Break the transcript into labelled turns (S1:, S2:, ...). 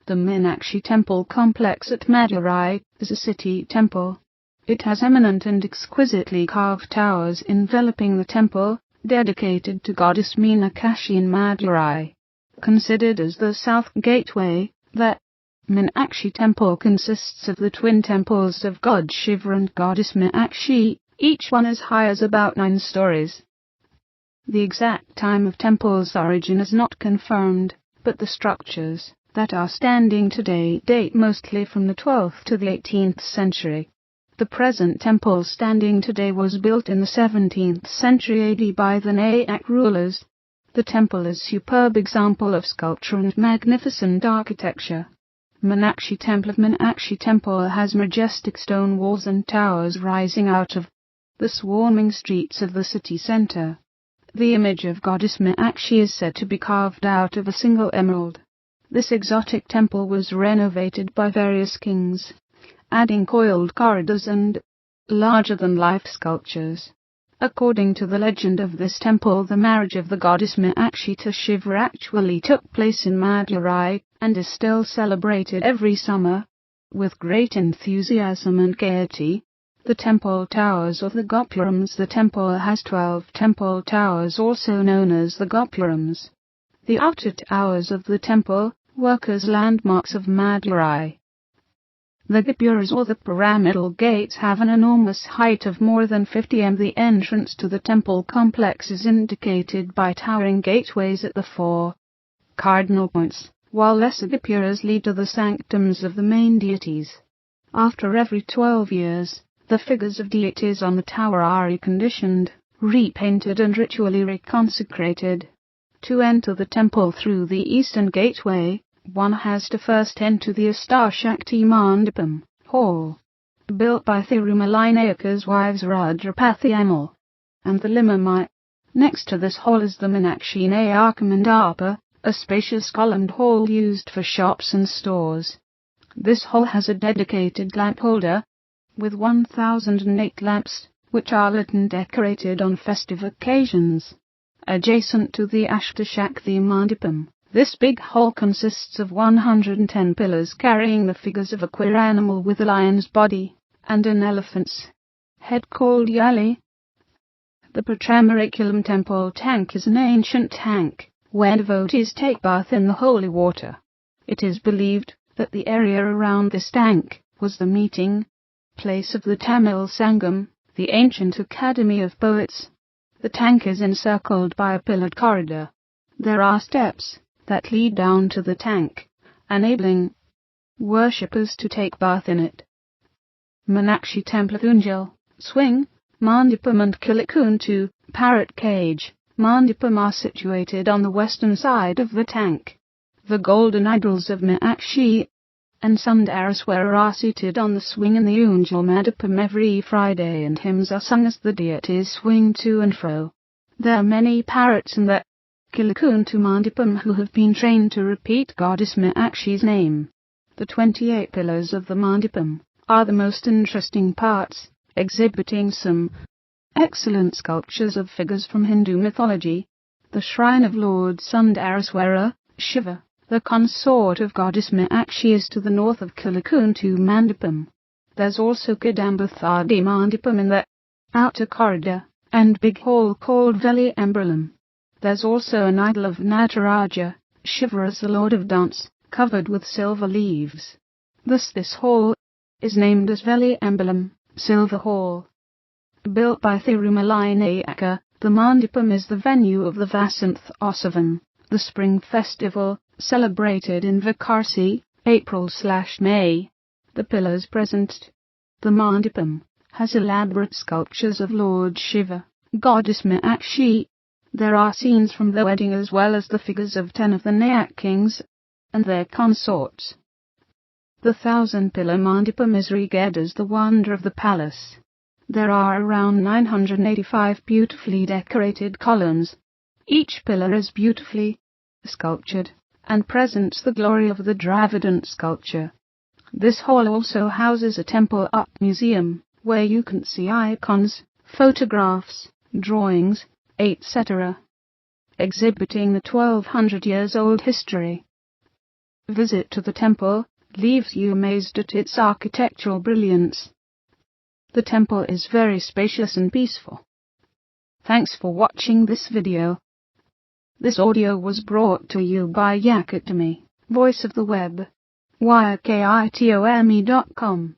S1: The Minakshi temple complex at Madurai is a city temple. It has eminent and exquisitely carved towers enveloping the temple, dedicated to goddess Minakshi in Madurai. Considered as the south gateway, the Minakshi temple consists of the twin temples of god Shiva and goddess Minakshi, each one as high as about 9 stories. The exact time of temple's origin is not confirmed, but the structures that are standing today date mostly from the 12th to the 18th century. The present temple standing today was built in the 17th century AD by the Nayak rulers. The temple is a superb example of sculpture and magnificent architecture. Minakshi temple has majestic stone walls and towers rising out of the swarming streets of the city centre. The image of goddess Minakshi is said to be carved out of a single emerald. This exotic temple was renovated by various kings, adding coiled corridors and larger-than-life sculptures. According to the legend of this temple, the marriage of the goddess Minakshi to Shiva actually took place in Madurai and is still celebrated every summer with great enthusiasm and gaiety. The temple towers of the Gopurams. The temple has 12 temple towers, also known as the Gopurams. The outer towers of the temple work as landmarks of Madurai. The Gopuras, or the pyramidal gates, have an enormous height of more than 50 m. The entrance to the temple complex is indicated by towering gateways at the 4 cardinal points, while lesser Gopuras lead to the sanctums of the main deities. After every 12 years, the figures of deities on the tower are reconditioned, repainted and ritually reconsecrated. To enter the temple through the eastern gateway, one has to first enter the Ashtakshakti Mandapam hall, built by Thirumalai Nayaka's wives Rudrapathy Ammal and the Limamai. Next to this hall is the Minakshi Nayaka Mandapa, a spacious columned hall used for shops and stores. This hall has a dedicated lamp holder, with 1008 lamps, which are lit and decorated on festive occasions. Adjacent to the Ashtakshakti Mandapam, this big hall consists of 110 pillars carrying the figures of a queer animal with a lion's body and an elephant's head called Yali. The Pratramarakulum temple tank is an ancient tank where devotees take bath in the holy water. It is believed that the area around this tank was the meeting place of the Tamil Sangam, the ancient academy of poets. The tank is encircled by a pillared corridor. There are steps that lead down to the tank, enabling worshippers to take bath in it. Minakshi temple Unjal, Swing, Mandapam and Kilikuntu, Parrot Cage, Mandapam are situated on the western side of the tank. The golden idols of Minakshi and Sundaraswara are seated on the swing in the Unjal Mandapam every Friday, and hymns are sung as the deities swing to and fro. There are many parrots in the Kilikuntu Mandapam who have been trained to repeat goddess Minakshi's name. The 28 pillars of the Mandapam are the most interesting parts, exhibiting some excellent sculptures of figures from Hindu mythology. The shrine of Lord Sundaraswara, Shiva, the consort of goddess Minakshi, is to the north of Kilikuntu Mandapam. There's also Kadambathadi Mandapam in the outer corridor, and big hall called Veli Ambalam. There's also an idol of Nataraja, Shiva as the lord of dance, covered with silver leaves. Thus this hall is named as Veli Ambalam, Silver Hall. Built by Thirumalai Nayaka, the Mandapam is the venue of the Vasanth Utsavam, the spring festival, celebrated in Vakarsi, April/May. The pillars present. The Mandapam has elaborate sculptures of Lord Shiva, goddess Minakshi. There are scenes from the wedding as well as the figures of 10 of the Nayak kings and their consorts. The 1,000-pillar Mandapam is regarded as the wonder of the palace. There are around 985 beautifully decorated columns. Each pillar is beautifully sculptured and presents the glory of the Dravidian sculpture. This hall also houses a temple art museum, where you can see icons, photographs, drawings, etc., exhibiting the 1200 years old history. visit to the temple leaves you amazed at its architectural brilliance. The temple is very spacious and peaceful. Thanks for watching this video. This audio was brought to you by Yakatami, voice of the web, YAKITOME.com.